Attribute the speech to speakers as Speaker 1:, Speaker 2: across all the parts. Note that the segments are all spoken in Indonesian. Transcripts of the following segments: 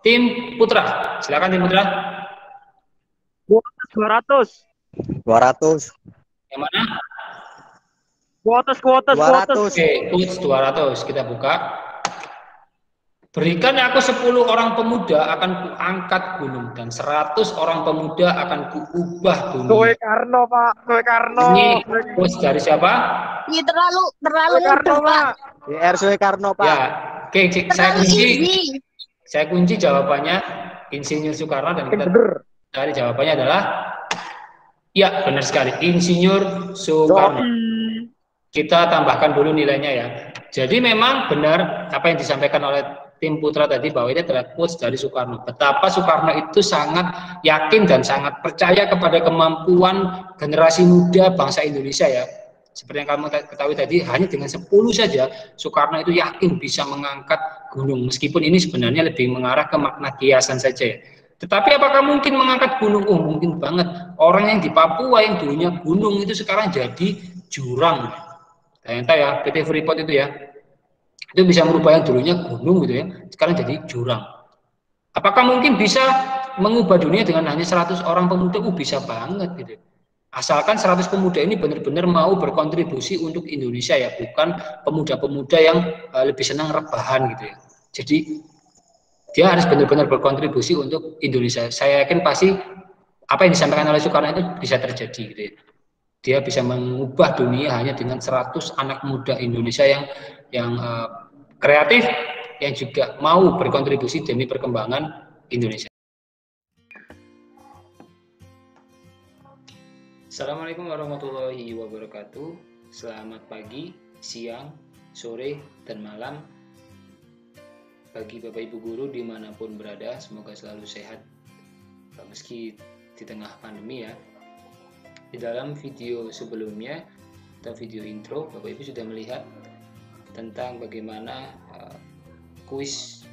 Speaker 1: Tim Putra, silakan tim Putra.
Speaker 2: 200.
Speaker 3: 200.
Speaker 1: Yang mana?
Speaker 2: Kuotas.
Speaker 1: Oke, coach 200. Kita buka. Berikan aku 10 orang pemuda akan kuangkat gunung dan 100 orang pemuda akan kuubah dunia.
Speaker 2: Kowe Karno, Pak. Kowe Karno.
Speaker 1: Ini coach dari siapa?
Speaker 4: Ini terlalu
Speaker 2: Karno,
Speaker 4: mudah, Pak.
Speaker 3: DR Soekarno, Pak.
Speaker 1: Ya, oke,
Speaker 4: Terlalu easy.
Speaker 1: saya kunci jawabannya Insinyur Soekarno dan kita cari jawabannya adalah ya, benar sekali, Insinyur Soekarno. Kita tambahkan dulu nilainya ya. Jadi memang benar apa yang disampaikan oleh tim Putra tadi bahwa ini adalah quotes dari Soekarno. Betapa Soekarno itu sangat yakin dan sangat percaya kepada kemampuan generasi muda bangsa Indonesia ya. Seperti yang kamu ketahui tadi, hanya dengan 10 saja Soekarno itu yakin bisa mengangkat gunung. Meskipun ini sebenarnya lebih mengarah ke makna kiasan saja ya. Tetapi apakah mungkin mengangkat gunung? Oh, mungkin banget. Orang yang di Papua yang dulunya gunung itu sekarang jadi jurang. Ternyata ya, PT Freeport itu ya, itu bisa merubah yang dulunya gunung gitu ya, sekarang jadi jurang. Apakah mungkin bisa mengubah dunia dengan hanya 100 orang pemuda? Bisa banget gitu. Asalkan 100 pemuda ini benar-benar mau berkontribusi untuk Indonesia ya, bukan pemuda-pemuda yang lebih senang rebahan gitu ya. Jadi dia harus benar-benar berkontribusi untuk Indonesia. Saya yakin pasti apa yang disampaikan oleh Soekarno itu bisa terjadi gitu ya. Dia bisa mengubah dunia hanya dengan 100 anak muda Indonesia yang kreatif, yang juga mau berkontribusi demi perkembangan Indonesia. Assalamualaikum warahmatullahi wabarakatuh. Selamat pagi, siang, sore, dan malam bagi Bapak Ibu Guru dimanapun berada. Semoga selalu sehat meski di tengah pandemi ya. Di dalam video sebelumnya atau video intro, Bapak Ibu sudah melihat tentang bagaimana kuis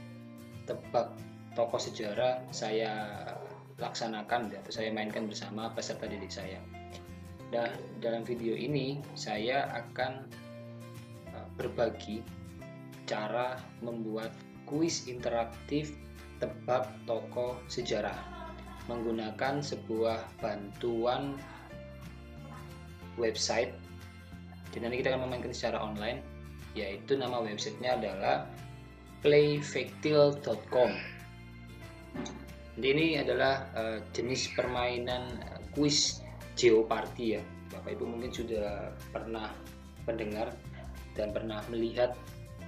Speaker 1: tebak tokoh sejarah saya laksanakan atau saya mainkan bersama peserta didik saya. Nah, dalam video ini saya akan berbagi cara membuat kuis interaktif tebak tokoh sejarah menggunakan sebuah bantuan website. Jadi nanti kita akan memainkan secara online, yaitu nama websitenya adalah playfactil.com. Jadi ini adalah jenis permainan kuis Jeopardy ya. Bapak Ibu mungkin sudah pernah mendengar dan pernah melihat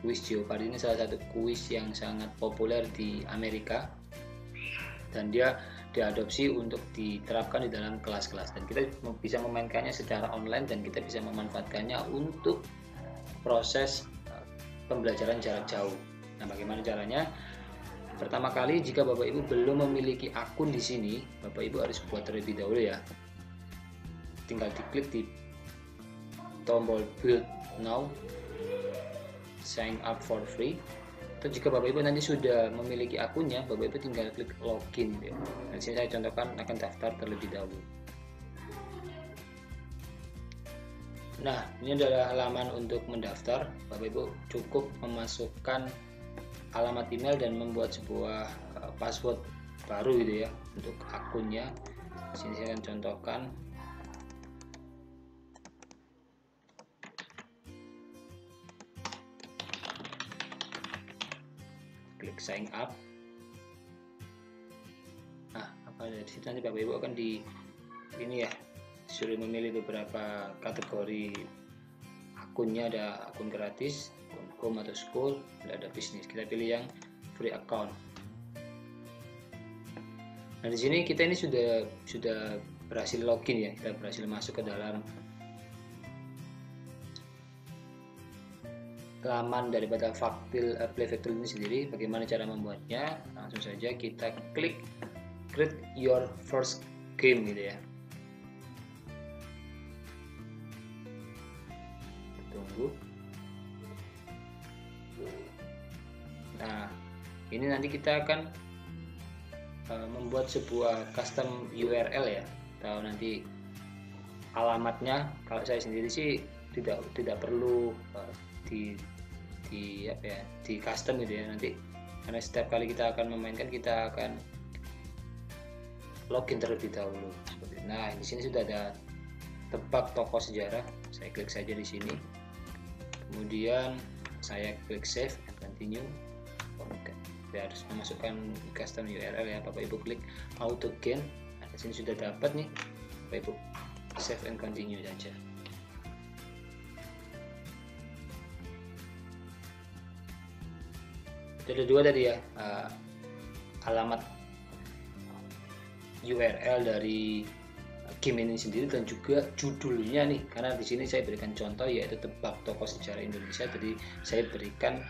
Speaker 1: kuis Jeopardy. Ini salah satu kuis yang sangat populer di Amerika dan dia diadopsi untuk diterapkan di dalam kelas-kelas, dan kita bisa memainkannya secara online dan kita bisa memanfaatkannya untuk proses pembelajaran jarak jauh. Nah, bagaimana caranya? Pertama kali, jika Bapak Ibu belum memiliki akun di sini, Bapak Ibu harus buat terlebih dahulu ya. Tinggal diklik di tombol build now, sign up for free. Atau jika Bapak Ibu nanti sudah memiliki akunnya, Bapak Ibu tinggal klik login gitu ya. Di sini saya contohkan akan daftar terlebih dahulu. Nah, ini adalah halaman untuk mendaftar. Bapak Ibu cukup memasukkan alamat email dan membuat sebuah password baru gitu ya untuk akunnya. Di sini saya akan contohkan. Klik sign up. Nah, apa dari situ nanti Bapak Ibu akan ini ya, suruh memilih beberapa kategori akunnya. Ada akun gratis, akun home atau school, ada bisnis. Kita pilih yang free account. Nah, di sini kita ini sudah berhasil login ya, kita berhasil masuk ke dalam laman daripada playfactil ini sendiri. Bagaimana cara membuatnya? Langsung saja kita klik create your first game gitu ya. Tunggu. Nah, ini nanti kita akan membuat sebuah custom URL ya, atau nanti alamatnya. Kalau saya sendiri sih tidak perlu di custom gitu ya. Nanti Karena setiap kali kita akan memainkan, kita akan login terlebih dahulu. Nah, di sini sudah ada tebak tokoh sejarah. Saya klik saja di sini. Kemudian saya klik save and continue. Saya harus memasukkan custom URL ya, Bapak Ibu klik auto gain. Nah, di sini sudah dapat nih, Bapak Ibu save and continue saja. Ada dua tadi ya, alamat URL dari game ini sendiri dan juga judulnya nih, karena di sini saya berikan contoh yaitu tebak tokoh sejarah Indonesia. Jadi saya berikan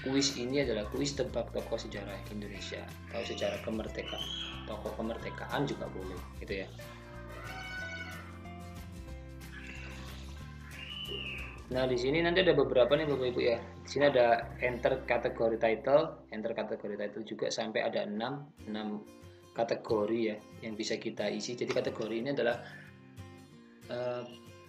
Speaker 1: kuis ini adalah kuis tebak tokoh sejarah Indonesia atau sejarah kemerdekaan, tokoh kemerdekaan juga boleh gitu ya. Nah, di sini nanti ada beberapa nih Bapak Ibu ya. Di sini ada enter kategori title, enter kategori title juga sampai ada 6 kategori ya yang bisa kita isi. Jadi kategori ini adalah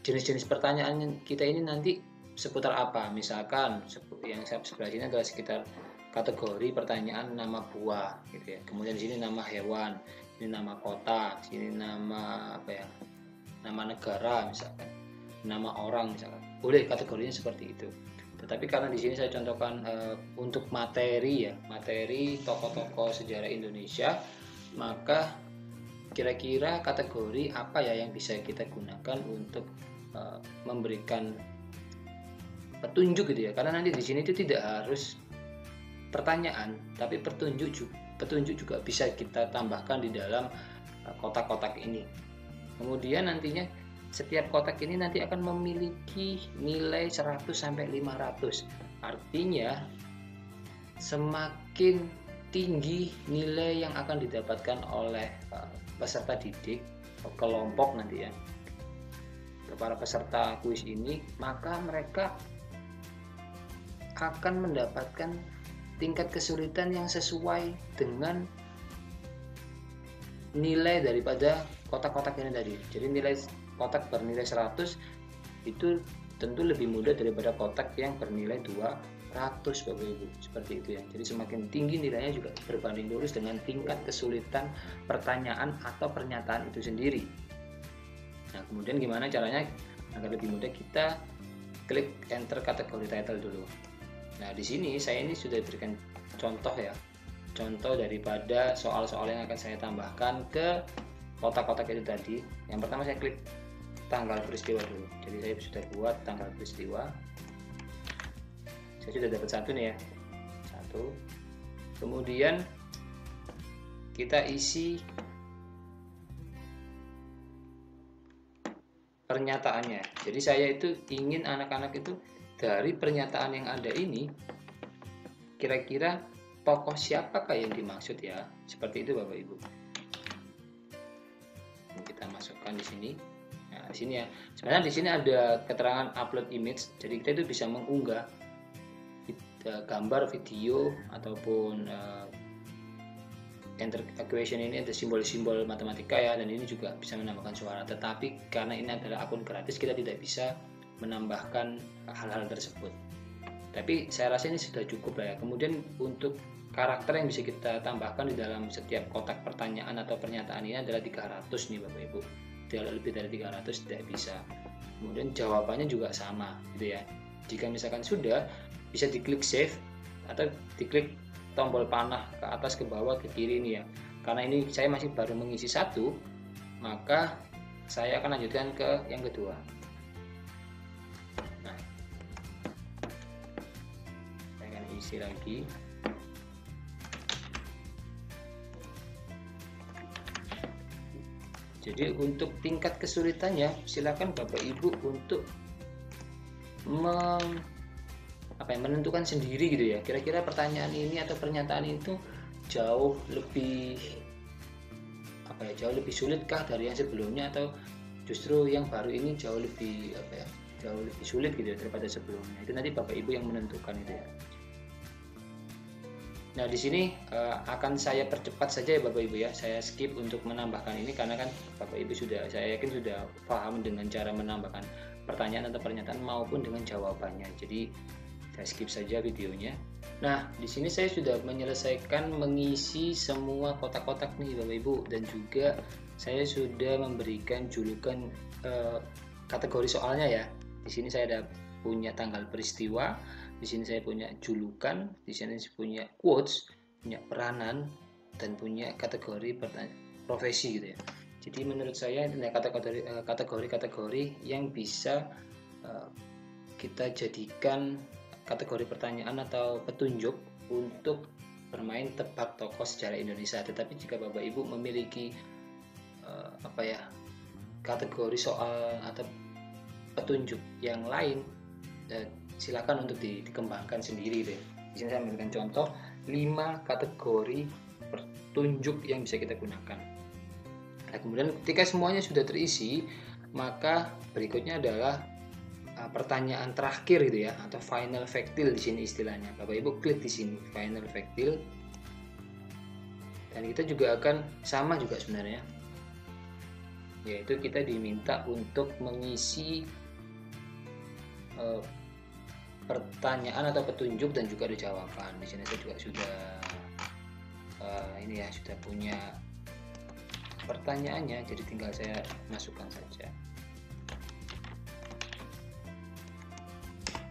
Speaker 1: jenis-jenis pertanyaan kita ini nanti seputar apa. Misalkan yang sebelah sini adalah sekitar kategori pertanyaan nama buah gitu ya. Kemudian di sini nama hewan, ini nama kota, sini nama apa ya? Nama negara misalkan, nama orang misalkan. Boleh kategorinya seperti itu. Tetapi karena di sini saya contohkan untuk materi ya, materi tokoh-tokoh sejarah Indonesia, maka kira-kira kategori apa ya yang bisa kita gunakan untuk memberikan petunjuk gitu ya. Karena nanti di sini itu tidak harus pertanyaan, tapi petunjuk juga bisa kita tambahkan di dalam kotak-kotak ini. Kemudian nantinya setiap kotak ini nanti akan memiliki nilai 100 sampai 500. Artinya semakin tinggi nilai yang akan didapatkan oleh peserta didik atau kelompok nanti ya, para peserta kuis ini, maka mereka akan mendapatkan tingkat kesulitan yang sesuai dengan nilai daripada kotak-kotak ini tadi. Jadi nilai kotak bernilai 100 itu tentu lebih mudah daripada kotak yang bernilai 200 Bapak Ibu, seperti itu ya. Jadi semakin tinggi nilainya juga berbanding lurus dengan tingkat kesulitan pertanyaan atau pernyataan itu sendiri. Nah, kemudian gimana caranya agar lebih mudah? Kita klik enter kategori title dulu. Nah, di sini saya ini sudah berikan contoh ya, contoh daripada soal-soal yang akan saya tambahkan ke kotak-kotak itu tadi. Yang pertama saya klik tanggal peristiwa dulu. Jadi saya sudah buat tanggal peristiwa. Saya sudah dapat satu nih ya, satu. Kemudian kita isi pernyataannya. Jadi saya itu ingin anak-anak itu dari pernyataan yang ada ini, kira-kira tokoh siapakah yang dimaksud ya? Seperti itu Bapak Ibu. Kita masukkan di sini. Nah, di sini ya. Sebenarnya di sini ada keterangan upload image. Jadi kita itu bisa mengunggah gambar, video ataupun enter equation. Ini ada simbol-simbol matematika ya, dan ini juga bisa menambahkan suara. Tetapi karena ini adalah akun gratis, kita tidak bisa menambahkan hal-hal tersebut. Tapi saya rasa ini sudah cukup lah ya. Kemudian untuk karakter yang bisa kita tambahkan di dalam setiap kotak pertanyaan atau pernyataan ini adalah 300 nih Bapak Ibu. Tidak lebih dari 300 tidak bisa. Kemudian jawabannya juga sama gitu ya. Jika misalkan sudah, bisa diklik save atau diklik tombol panah ke atas, ke bawah, ke kiri ini ya. Karena ini saya masih baru mengisi satu, maka saya akan lanjutkan ke yang kedua. Nah, saya akan isi lagi. Jadi untuk tingkat kesulitannya silakan Bapak Ibu untuk menentukan sendiri gitu ya. Kira-kira pertanyaan ini atau pernyataan itu jauh lebih jauh lebih sulitkah dari yang sebelumnya, atau justru yang baru ini jauh lebih sulit gitu ya daripada sebelumnya. Itu nanti Bapak Ibu yang menentukan itu ya. Nah, di sini akan saya percepat saja ya Bapak Ibu ya. Saya skip untuk menambahkan ini karena kan Bapak Ibu saya yakin sudah paham dengan cara menambahkan pertanyaan atau pernyataan maupun dengan jawabannya. Jadi saya skip saja videonya. Nah, di sini saya sudah menyelesaikan mengisi semua kotak-kotak nih Bapak Ibu, dan juga saya sudah memberikan julukan kategori soalnya ya. Di sini saya ada punya tanggal peristiwa, di sini saya punya julukan, di sini saya punya quotes, punya peranan, dan punya kategori profesi gitu ya. Jadi menurut saya ini kategori-kategori yang bisa kita jadikan kategori pertanyaan atau petunjuk untuk bermain tebak tokoh sejarah Indonesia. Tetapi jika Bapak Ibu memiliki kategori soal atau petunjuk yang lain, silakan untuk dikembangkan sendiri deh. Di sini saya memberikan contoh 5 kategori petunjuk yang bisa kita gunakan. Nah, kemudian ketika semuanya sudah terisi, maka berikutnya adalah pertanyaan terakhir gitu ya, atau final factil di sini istilahnya. Bapak Ibu klik di sini final factil, dan kita juga akan sama juga sebenarnya, yaitu kita diminta untuk mengisi pertanyaan atau petunjuk dan juga ada jawaban. Di sini saya juga sudah sudah punya pertanyaannya, jadi tinggal saya masukkan saja.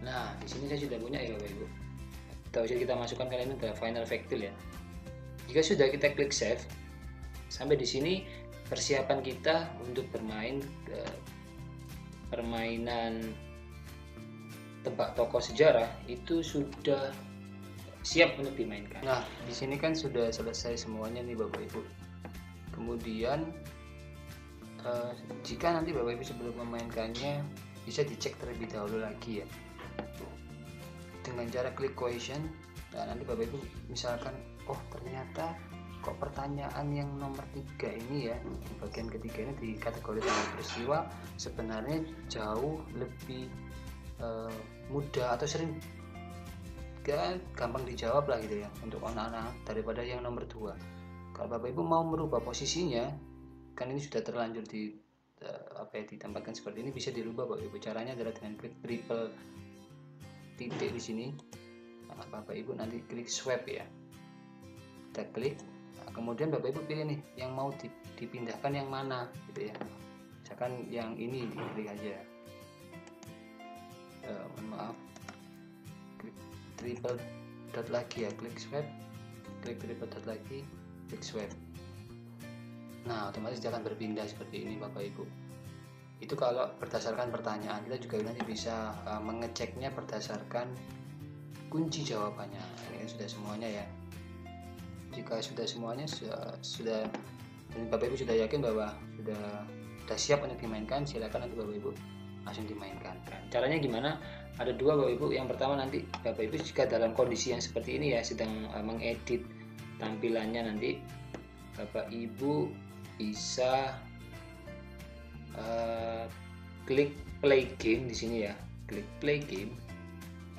Speaker 1: Nah, di sini saya sudah punya ya Bapak Ibu. Kita masukkan kali ini adalah final factil ya. Jika sudah kita klik save, sampai di sini persiapan kita untuk bermain permainan tebak tokoh sejarah itu sudah siap untuk dimainkan. Nah, di sini kan sudah selesai semuanya nih Bapak Ibu. Kemudian jika nanti Bapak Ibu sebelum memainkannya bisa dicek terlebih dahulu lagi ya, dengan cara klik question. Nah, nanti Bapak Ibu misalkan, oh ternyata kok pertanyaan yang nomor 3 ini ya, bagian ketiga ini di kategori tanggal peristiwa sebenarnya jauh lebih mudah atau sering gampang dijawab lah gitu ya untuk anak-anak daripada yang nomor 2. Kalau Bapak Ibu mau merubah posisinya, kan ini sudah terlanjur ditempatkan seperti ini, bisa dirubah Bapak Ibu. Caranya adalah dengan klik triple titik di sini. Nah, Bapak Ibu nanti klik swipe ya, kita klik. Nah, kemudian Bapak Ibu pilih nih yang mau dipindahkan yang mana gitu ya. Misalkan yang ini diklik aja. Mohon maaf, klik triple dot lagi ya, klik swipe, klik triple dot lagi, klik swipe. Nah, otomatis dia akan berpindah seperti ini Bapak Ibu. Itu kalau berdasarkan pertanyaan. Kita juga nanti bisa mengeceknya berdasarkan kunci jawabannya. Ini kan sudah semuanya ya. Jika sudah semuanya sudah dan Bapak Ibu sudah yakin bahwa sudah siap untuk dimainkan, silakan nanti Bapak Ibu langsung dimainkan. Caranya gimana? Ada 2 Bapak Ibu. Yang pertama nanti Bapak Ibu jika dalam kondisi yang seperti ini ya, sedang mengedit tampilannya, nanti Bapak Ibu bisa klik play game di sini ya, klik play game.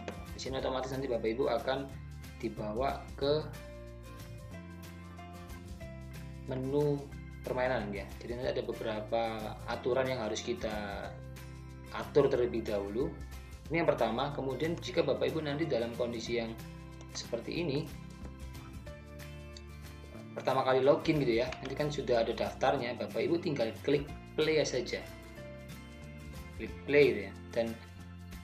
Speaker 1: Di sini otomatis nanti Bapak Ibu akan dibawa ke menu permainan ya. Jadi nanti ada beberapa aturan yang harus kita atur terlebih dahulu. Ini yang pertama. Kemudian jika Bapak Ibu nanti dalam kondisi yang seperti ini, pertama kali login gitu ya, nanti kan sudah ada daftarnya, Bapak Ibu tinggal klik play saja, klik play gitu ya. Dan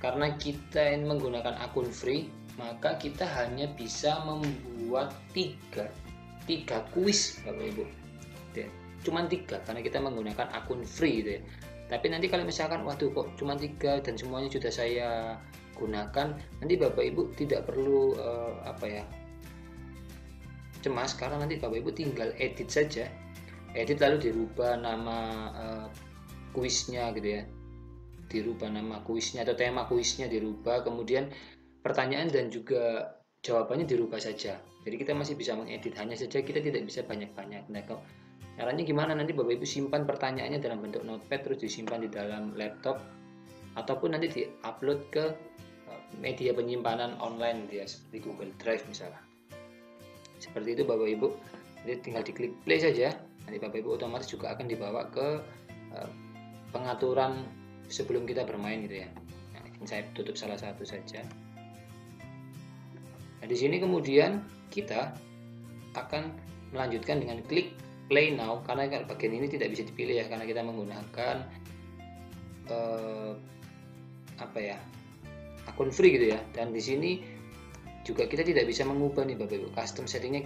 Speaker 1: karena kita ini menggunakan akun free, maka kita hanya bisa membuat tiga kuis Bapak Ibu ya. Cuman 3 karena kita menggunakan akun free gitu ya. Tapi nanti kalau misalkan waduh kok cuma 3 dan semuanya sudah saya gunakan, nanti Bapak Ibu tidak perlu cemas, karena nanti Bapak Ibu tinggal edit saja, edit lalu dirubah nama kuisnya gitu ya, dirubah nama kuisnya atau tema kuisnya dirubah, kemudian pertanyaan dan juga jawabannya dirubah saja. Jadi kita masih bisa mengedit, hanya saja kita tidak bisa banyak-banyak. Nah, caranya gimana? Nanti Bapak Ibu simpan pertanyaannya dalam bentuk notepad, terus disimpan di dalam laptop, ataupun nanti diupload ke media penyimpanan online gitu ya, seperti Google Drive misalnya. Seperti itu Bapak Ibu. Jadi tinggal diklik play saja, nanti Bapak Ibu otomatis juga akan dibawa ke pengaturan sebelum kita bermain gitu ya. Nah, ini saya tutup salah satu saja. Nah, di sini kemudian kita akan melanjutkan dengan klik play now, karena bagian ini tidak bisa dipilih ya, karena kita menggunakan akun free gitu ya. Dan di sini juga kita tidak bisa mengubah nih Bapak Ibu, custom settingnya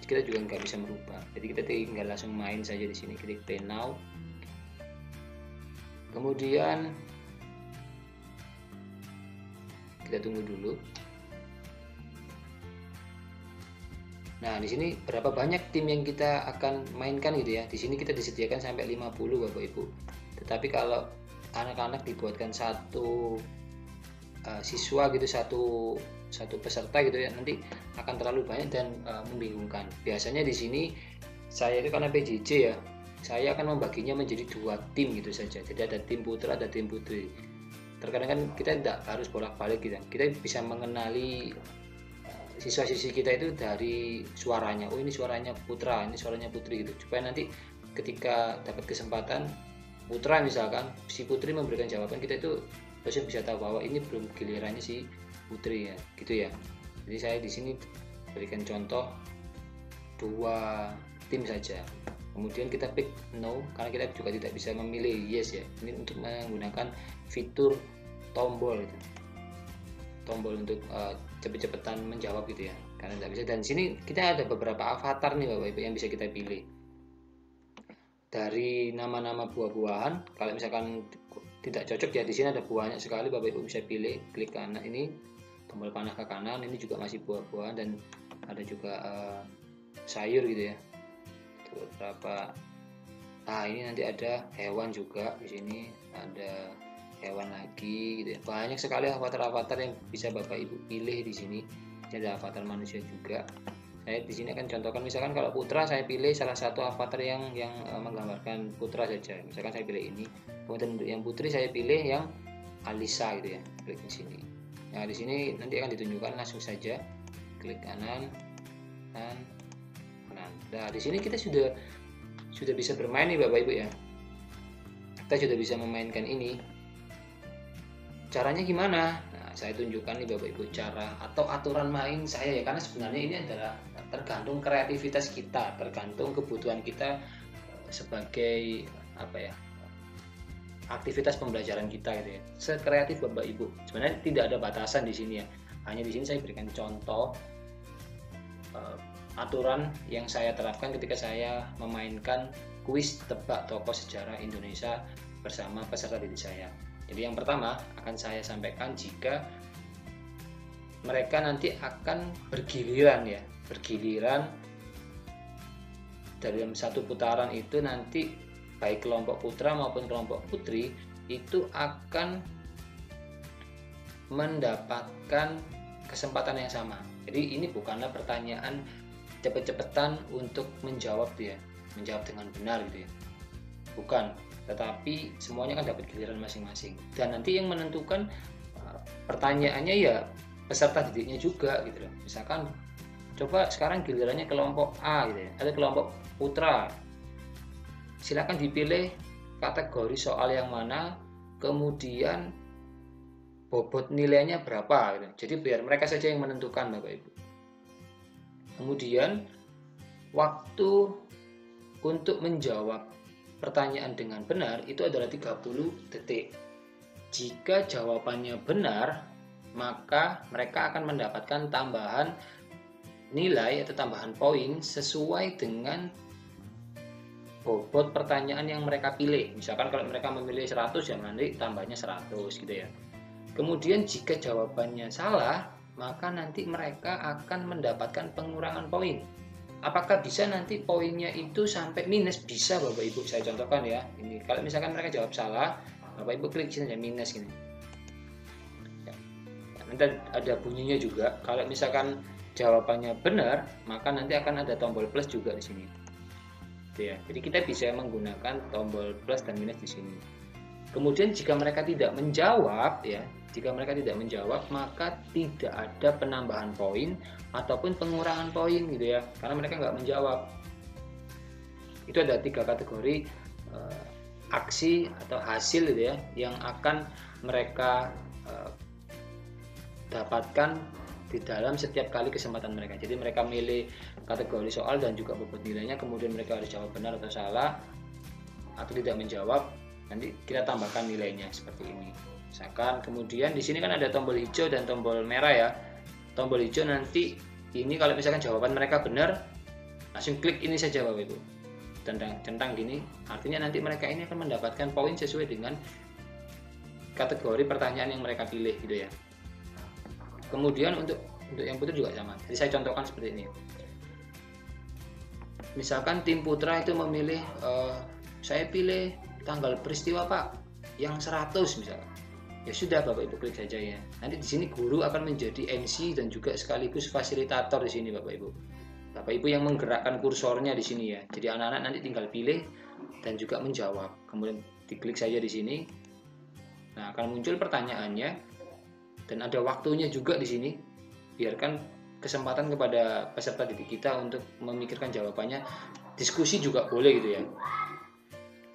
Speaker 1: kita juga nggak bisa merubah. Jadi kita tinggal langsung main saja di sini, klik play now. Kemudian kita tunggu dulu. Nah, di sini berapa banyak tim yang kita akan mainkan gitu ya. Di sini kita disediakan sampai 50 Bapak Ibu. Tetapi kalau anak-anak dibuatkan satu siswa gitu, satu peserta gitu ya, nanti akan terlalu banyak dan membingungkan. Biasanya di sini saya itu karena PJJ ya, saya akan membaginya menjadi 2 tim gitu saja. Jadi ada tim putra, ada tim putri. Terkadang kan kita tidak harus bolak-balik gitu. Kita bisa mengenali siswa-siswi kita itu dari suaranya. Oh, ini suaranya putra, ini suaranya putri gitu. Supaya nanti ketika dapat kesempatan putra misalkan, si putri memberikan jawaban, kita itu dosen bisa tahu bahwa ini belum gilirannya si putri ya, gitu ya. Jadi saya di sini berikan contoh 2 tim saja. Kemudian kita pick no, karena kita juga tidak bisa memilih yes ya. Ini untuk menggunakan fitur tombol gitu. Tombol untuk cepet-cepetan menjawab gitu ya, karena tidak bisa. Dan di sini kita ada beberapa avatar nih Bapak Ibu yang bisa kita pilih dari nama-nama buah-buahan. Kalau misalkan tidak cocok ya, di sini ada banyak sekali Bapak Ibu bisa pilih. Klik kanan ini, tombol panah ke kanan, ini juga masih buah-buahan dan ada juga sayur gitu ya. Beberapa. Nah, ini nanti ada hewan juga di sini, ada hewan lagi gitu ya. Banyak sekali avatar-avatar yang bisa Bapak Ibu pilih di sini. Ada avatar manusia juga. Saya di sini akan contohkan, misalkan kalau putra saya pilih salah satu avatar yang menggambarkan putra saja. Misalkan saya pilih ini. Kemudian untuk yang putri saya pilih yang Alisa gitu ya. Klik di sini. Nah, di sini nanti akan ditunjukkan, langsung saja klik kanan dan kanan. Nah, di sini kita sudah bisa bermain nih Bapak Ibu ya. Kita sudah bisa memainkan ini. Caranya gimana? Nah, saya tunjukkan nih Bapak Ibu cara atau aturan main saya ya, karena sebenarnya ini adalah tergantung kreativitas kita, tergantung kebutuhan kita sebagai aktivitas pembelajaran kita gitu ya. Sekreatif Bapak Ibu. Sebenarnya tidak ada batasan di sini ya. Hanya di sini saya berikan contoh aturan yang saya terapkan ketika saya memainkan kuis tebak tokoh sejarah Indonesia bersama peserta didik saya. Jadi yang pertama akan saya sampaikan, jika mereka nanti akan bergiliran ya, dalam satu putaran itu nanti baik kelompok putra maupun kelompok putri itu akan mendapatkan kesempatan yang sama. Jadi ini bukanlah pertanyaan cepet-cepetan untuk menjawab ya, menjawab dengan benar gitu ya, bukan, tetapi semuanya kan dapat giliran masing-masing. Dan nanti yang menentukan pertanyaannya ya peserta didiknya juga gitu loh. Misalkan coba sekarang gilirannya kelompok A gitu ya, ada kelompok putra, silakan dipilih kategori soal yang mana, kemudian bobot nilainya berapa gitu. Jadi biar mereka saja yang menentukan Bapak Ibu. Kemudian waktu untuk menjawab pertanyaan dengan benar itu adalah 30 detik. Jika jawabannya benar, maka mereka akan mendapatkan tambahan nilai atau tambahan poin sesuai dengan bobot pertanyaan yang mereka pilih. Misalkan kalau mereka memilih 100 ya nanti tambahnya 100 gitu ya. Kemudian jika jawabannya salah, maka nanti mereka akan mendapatkan pengurangan poin. Apakah bisa nanti poinnya itu sampai minus? Bisa Bapak Ibu, saya contohkan ya. Ini kalau misalkan mereka jawab salah, Bapak Ibu klik sini aja minus gini. Ya. Nanti ada bunyinya juga. Kalau misalkan jawabannya benar, maka nanti akan ada tombol plus juga di sini. Gitu ya. Jadi kita bisa menggunakan tombol plus dan minus di sini. Kemudian jika mereka tidak menjawab ya, maka tidak ada penambahan poin ataupun pengurangan poin gitu ya, karena mereka nggak menjawab. Itu ada 3 kategori aksi atau hasil gitu ya, yang akan mereka dapatkan di dalam setiap kali kesempatan mereka. Jadi mereka milih kategori soal dan juga bobot nilainya, kemudian mereka harus jawab benar atau salah atau tidak menjawab. Nanti kita tambahkan nilainya seperti ini. Misalkan kemudian di sini kan ada tombol hijau dan tombol merah ya. Tombol hijau nanti ini kalau misalkan jawaban mereka benar, langsung klik ini saja Bapak Ibu. Centang gini, artinya nanti mereka ini akan mendapatkan poin sesuai dengan kategori pertanyaan yang mereka pilih gitu ya. Kemudian untuk yang putra juga sama. Jadi saya contohkan seperti ini. Misalkan tim putra itu memilih, saya pilih tanggal peristiwa Pak yang 100 misalkan. Ya sudah Bapak Ibu klik saja ya. Nanti di sini guru akan menjadi MC dan juga sekaligus fasilitator di sini Bapak Ibu. Bapak Ibu yang menggerakkan kursornya di sini ya. Jadi anak-anak nanti tinggal pilih dan juga menjawab. Kemudian diklik saja di sini. Nah, akan muncul pertanyaannya dan ada waktunya juga di sini. Biarkan kesempatan kepada peserta didik kita untuk memikirkan jawabannya. Diskusi juga boleh gitu ya.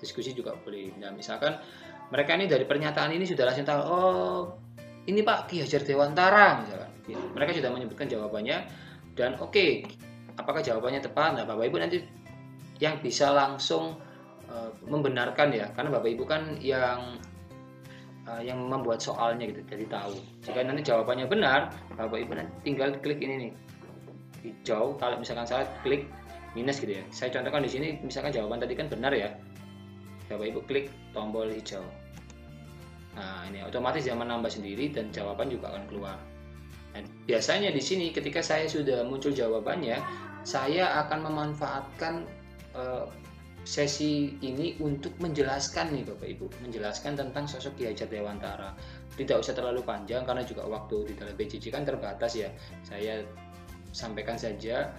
Speaker 1: Diskusi juga boleh. Nah, misalkan mereka ini dari pernyataan ini sudah langsung tahu, oh ini Pak Ki Hajar Dewantara misalkan. Ya, mereka sudah menyebutkan jawabannya dan oke. Apakah jawabannya tepat? Nah, Bapak Ibu nanti yang bisa langsung membenarkan ya, karena Bapak Ibu kan yang membuat soalnya gitu, jadi tahu. Jika nanti jawabannya benar, Bapak Ibu nanti tinggal klik ini nih, hijau. Kalau misalkan salah, klik minus gitu ya. Saya contohkan di sini, misalkan jawaban tadi kan benar ya, Bapak Ibu klik tombol hijau. Nah, ini otomatis dia menambah sendiri dan jawaban juga akan keluar. Nah, biasanya di sini ketika saya sudah muncul jawabannya, saya akan memanfaatkan sesi ini untuk menjelaskan nih Bapak Ibu, menjelaskan tentang sosok Ki Hajar Dewantara. Tidak usah terlalu panjang karena juga waktu di dalam PJJ kan terbatas ya. Saya sampaikan saja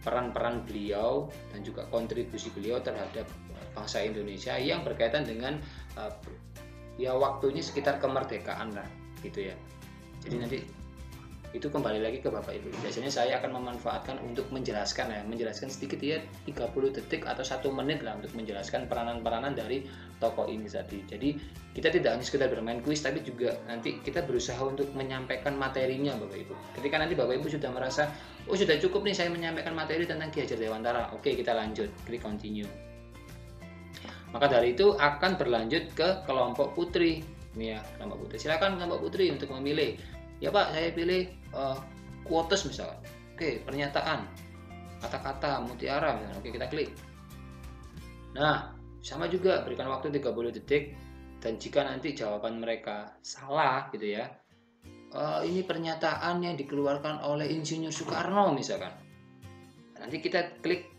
Speaker 1: peran-peran beliau dan juga kontribusi beliau terhadap bangsa Indonesia yang berkaitan dengan ya waktunya sekitar kemerdekaan lah gitu ya. Jadi nanti itu kembali lagi ke Bapak Ibu. Biasanya saya akan memanfaatkan untuk menjelaskan ya, menjelaskan sedikit ya 30 detik atau 1 menit lah untuk menjelaskan peranan-peranan dari tokoh ini tadi. Jadi kita tidak hanya sekedar bermain kuis, tapi juga nanti kita berusaha untuk menyampaikan materinya Bapak Ibu. Ketika nanti Bapak Ibu sudah merasa, oh sudah cukup nih saya menyampaikan materi tentang Ki Hajar Dewantara. Oke, kita lanjut, klik continue. Maka dari itu akan berlanjut ke kelompok putri. Ini ya, kelompok putri. Silakan kelompok putri untuk memilih. Ya Pak, saya pilih quotes misalkan. Oke, pernyataan, kata-kata, mutiara misalkan. Oke, kita klik. Nah, sama juga berikan waktu 30 detik dan jika nanti jawaban mereka salah gitu ya. Ini pernyataan yang dikeluarkan oleh Insinyur Soekarno misalkan. Nanti kita klik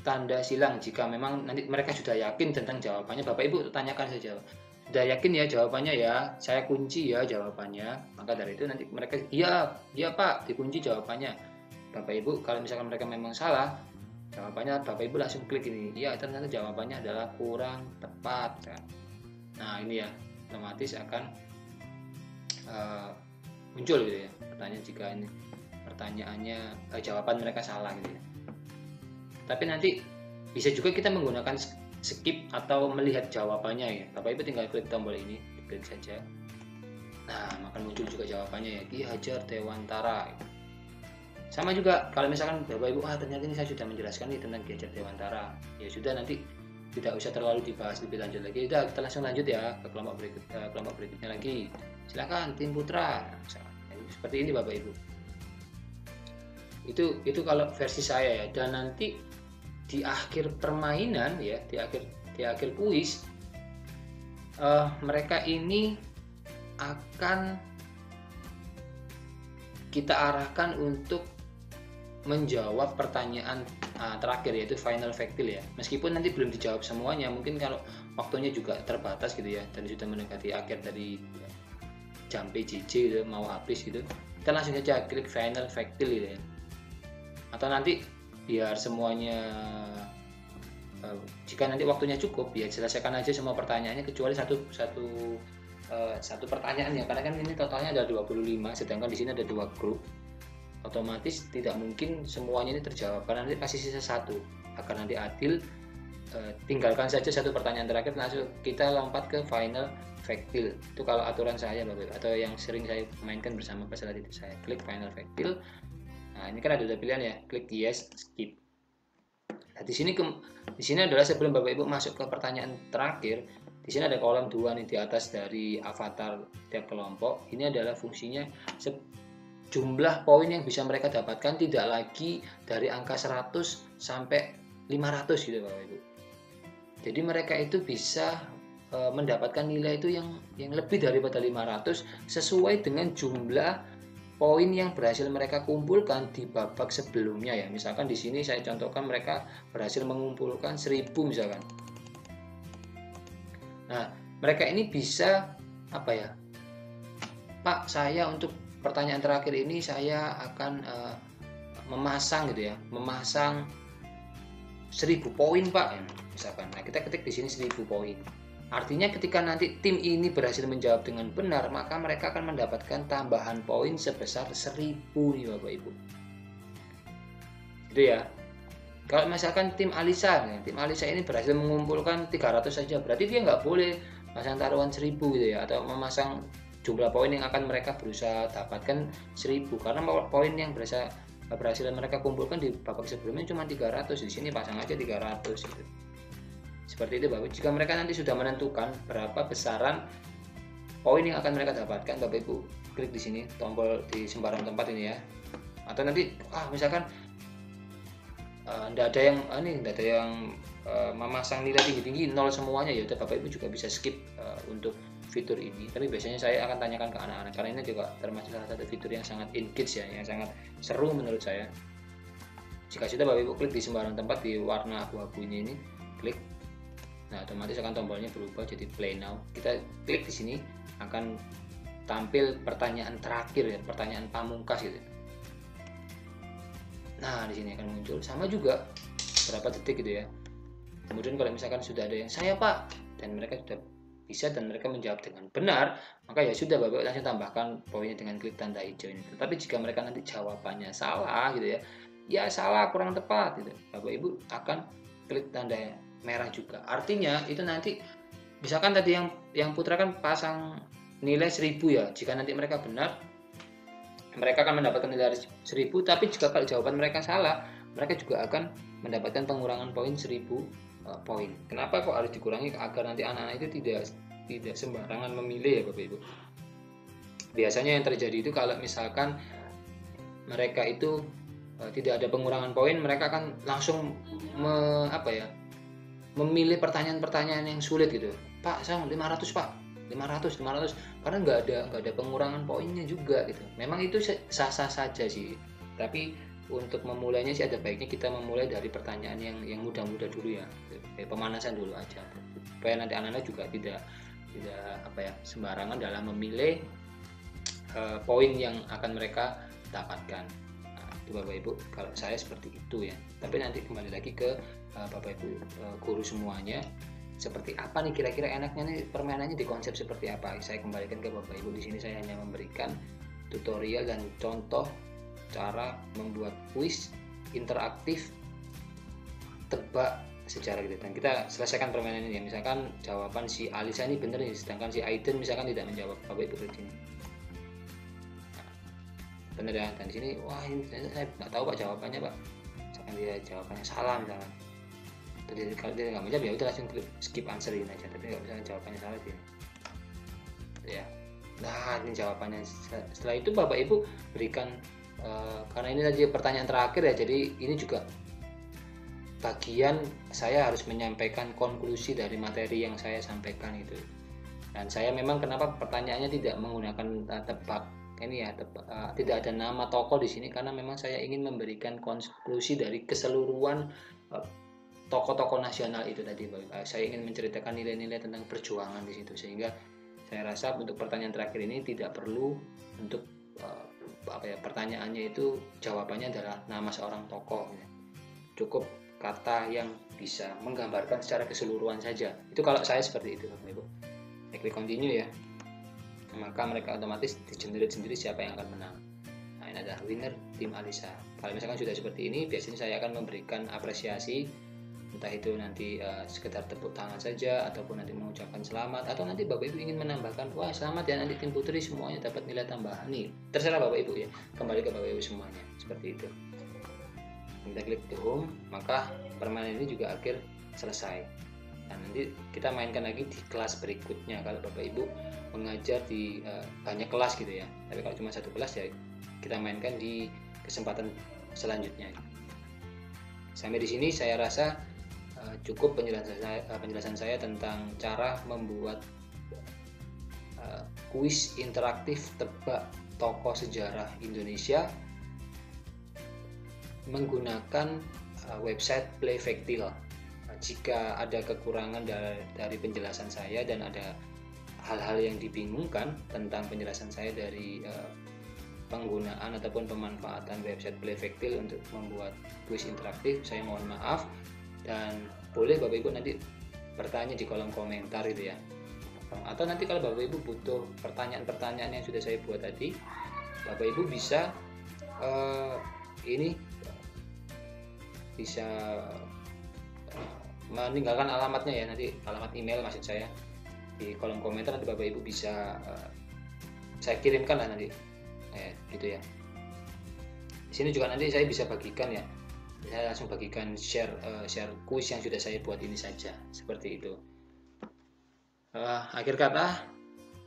Speaker 1: tanda silang jika memang nanti mereka sudah yakin tentang jawabannya. Bapak Ibu tanyakan saja. Sudah yakin ya jawabannya ya, saya kunci ya jawabannya. Maka dari itu nanti mereka iya Pak, dikunci jawabannya. Bapak Ibu kalau misalkan mereka memang salah jawabannya, Bapak Ibu langsung klik ini, iya ternyata jawabannya adalah kurang tepat kan. Nah ini ya otomatis akan muncul gitu ya pertanyaan jika ini pertanyaannya jawaban mereka salah gitu ya. Tapi nanti bisa juga kita menggunakan skip atau melihat jawabannya ya. Bapak Ibu tinggal klik tombol ini, klik saja. Nah, akan muncul juga jawabannya ya, Ki Hajar Dewantara. Sama juga kalau misalkan Bapak Ibu, ternyata ini saya sudah menjelaskan nih tentang Ki Hajar Dewantara. Ya sudah, nanti tidak usah terlalu dibahas lebih lanjut lagi. Udah, kita langsung lanjut ya ke kelompok berikutnya lagi. Silakan tim putra. Seperti ini Bapak Ibu. Itu kalau versi saya ya. Dan nanti di akhir permainan ya, di akhir kuis mereka ini akan kita arahkan untuk menjawab pertanyaan terakhir yaitu final factil ya. Meskipun nanti belum dijawab semuanya, mungkin kalau waktunya juga terbatas gitu ya dan sudah mendekati akhir dari jam PJJ gitu, mau habis gitu, kita langsung saja klik final factil gitu ya. Atau nanti biar semuanya jika nanti waktunya cukup ya selesaikan aja semua pertanyaannya kecuali satu pertanyaan ya, karena kan ini totalnya ada 25 sedangkan di sini ada 2 grup, otomatis tidak mungkin semuanya ini terjawab karena nanti kasih sisa 1 agar nanti adil tinggalkan saja satu pertanyaan terakhir, langsung kita lompat ke final fact fill. Itu kalau aturan saya Bapak Ibu, atau yang sering saya mainkan bersama peserta didik saya. Klik final fact fill. Nah, ini kan ada dua pilihan ya, klik yes, skip. Nah, di sini adalah sebelum Bapak Ibu masuk ke pertanyaan terakhir, di sini ada kolom 2 nih di atas dari avatar tiap kelompok. Ini adalah fungsinya jumlah poin yang bisa mereka dapatkan tidak lagi dari angka 100 sampai 500 gitu Bapak Ibu. Jadi mereka itu bisa mendapatkan nilai itu yang lebih daripada 500 sesuai dengan jumlah poin yang berhasil mereka kumpulkan di babak sebelumnya ya. Misalkan di sini saya contohkan mereka berhasil mengumpulkan 1000 misalkan. Nah, mereka ini bisa apa ya? Pak, saya untuk pertanyaan terakhir ini saya akan memasang gitu ya. Memasang 1000 poin Pak ya, misalkan. Nah, kita ketik di sini 1000 poin. Artinya ketika nanti tim ini berhasil menjawab dengan benar, maka mereka akan mendapatkan tambahan poin sebesar 1000 nih Bapak Ibu. Gitu ya. Kalau misalkan tim Alisa ini berhasil mengumpulkan 300 saja, berarti dia nggak boleh pasang taruhan 1000 gitu ya, atau memasang jumlah poin yang akan mereka berusaha dapatkan 1000, karena poin yang berhasil mereka kumpulkan di babak sebelumnya cuma 300, di sini pasang aja 300 gitu. Seperti itu Bapak. Jika mereka nanti sudah menentukan berapa besaran poin yang akan mereka dapatkan, Bapak Ibu klik di sini tombol di sembarang tempat ini ya. Atau nanti misalkan tidak ada yang memasang nilai tinggi-tinggi 0 semuanya, ya udah Bapak Ibu juga bisa skip untuk fitur ini. Tapi biasanya saya akan tanyakan ke anak-anak karena ini juga termasuk salah satu fitur yang sangat engage ya, yang sangat seru menurut saya. Jika sudah Bapak Ibu klik di sembarang tempat di warna abu-abu ini klik. Nah, otomatis akan tombolnya berubah jadi play now. Kita klik di sini akan tampil pertanyaan terakhir ya, pertanyaan pamungkas gitu. Nah, di sini akan muncul sama juga berapa detik gitu ya. Kemudian kalau misalkan sudah ada yang saya Pak, dan mereka sudah bisa dan mereka menjawab dengan benar, maka ya sudah Bapak langsung tambahkan poinnya dengan klik tanda hijau ini. Tetapi jika mereka nanti jawabannya salah gitu ya salah, kurang tepat gitu, Bapak Ibu akan klik tanda merah juga. Artinya itu nanti misalkan tadi yang putra kan pasang nilai 1000 ya, jika nanti mereka benar mereka akan mendapatkan nilai 1000, tapi jika kalau jawaban mereka salah, mereka juga akan mendapatkan pengurangan poin 1000 poin. Kenapa kok harus dikurangi? Agar nanti anak-anak itu tidak sembarangan memilih ya Bapak Ibu. Biasanya yang terjadi itu kalau misalkan mereka itu tidak ada pengurangan poin, mereka akan langsung memilih pertanyaan-pertanyaan yang sulit gitu. Pak, saya 500 Pak, 500 karena nggak ada pengurangan poinnya juga gitu. Memang itu sah-sah saja sih, tapi untuk memulainya sih ada baiknya kita memulai dari pertanyaan yang mudah-mudah dulu ya, pemanasan dulu aja, supaya nanti anak-anak juga tidak sembarangan dalam memilih poin yang akan mereka dapatkan. Nah, itu Bapak Ibu, kalau saya seperti itu ya. Tapi nanti kembali lagi ke Bapak Ibu guru semuanya, seperti apa nih kira-kira enaknya nih permainannya di konsep seperti apa. Saya kembalikan ke Bapak Ibu. Di sini saya hanya memberikan tutorial dan contoh cara membuat kuis interaktif tebak secara gitu, dan kita selesaikan permainan ini ya. Misalkan jawaban si Alisa ini benar nih, sedangkan si Aiden misalkan tidak menjawab, Bapak Ibu klik sini. Nah, benar ya, dan di sini wah ini saya nggak tahu Pak jawabannya Pak, misalkan dia jawabannya salah misalkan. Jadi kalau dia nggak menjawab ya udah langsung klik skip answer ini aja, tapi kalau misalkan jawabannya salah dia ya. Nah, ini jawabannya. Setelah itu Bapak Ibu berikan karena ini tadi pertanyaan terakhir ya, jadi ini juga bagian saya harus menyampaikan konklusi dari materi yang saya sampaikan itu. Dan saya memang kenapa pertanyaannya tidak menggunakan tebak ini ya, tidak ada nama tokoh di sini, karena memang saya ingin memberikan konklusi dari keseluruhan tokoh-tokoh nasional itu tadi. Saya ingin menceritakan nilai-nilai tentang perjuangan di situ, sehingga saya rasa untuk pertanyaan terakhir ini tidak perlu untuk pertanyaannya itu jawabannya adalah nama seorang tokoh ya. Cukup kata yang bisa menggambarkan secara keseluruhan saja. Itu kalau saya seperti itu Bapak Ibu. Klik continue ya, maka mereka otomatis digenerate sendiri siapa yang akan menang. Nah, ini adalah winner tim Alisa. Kalau misalkan sudah seperti ini, biasanya saya akan memberikan apresiasi entah itu nanti sekedar tepuk tangan saja, ataupun nanti mengucapkan selamat, atau nanti Bapak Ibu ingin menambahkan, wah selamat ya nanti tim putri semuanya dapat nilai tambahan nih, terserah Bapak Ibu ya, kembali ke Bapak Ibu semuanya, seperti itu. Kita klik di home, maka permainan ini juga akhir selesai. Nah, nanti kita mainkan lagi di kelas berikutnya kalau Bapak Ibu mengajar di banyak kelas gitu ya, tapi kalau cuma satu kelas ya kita mainkan di kesempatan selanjutnya. Sampai di sini saya rasa cukup penjelasan saya tentang cara membuat kuis interaktif tebak tokoh sejarah Indonesia menggunakan website Playvektil. Jika ada kekurangan dari penjelasan saya dan ada hal-hal yang dibingungkan tentang penjelasan saya dari penggunaan ataupun pemanfaatan website Playvektil untuk membuat kuis interaktif, saya mohon maaf, dan boleh Bapak Ibu nanti bertanya di kolom komentar itu ya, atau nanti kalau Bapak Ibu butuh pertanyaan-pertanyaan yang sudah saya buat tadi, Bapak Ibu bisa meninggalkan alamatnya ya, nanti alamat email maksud saya di kolom komentar, nanti Bapak Ibu bisa saya kirimkan lah nanti. Gitu ya. Di sini juga nanti saya bisa bagikan ya. Saya langsung bagikan share kuis yang sudah saya buat ini saja, seperti itu. Akhir kata,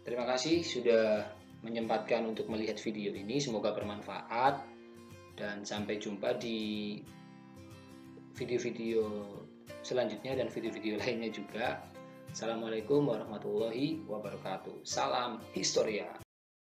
Speaker 1: terima kasih sudah menyempatkan untuk melihat video ini. Semoga bermanfaat dan sampai jumpa di video-video selanjutnya dan video-video lainnya juga. Assalamualaikum warahmatullahi wabarakatuh. Salam Historia.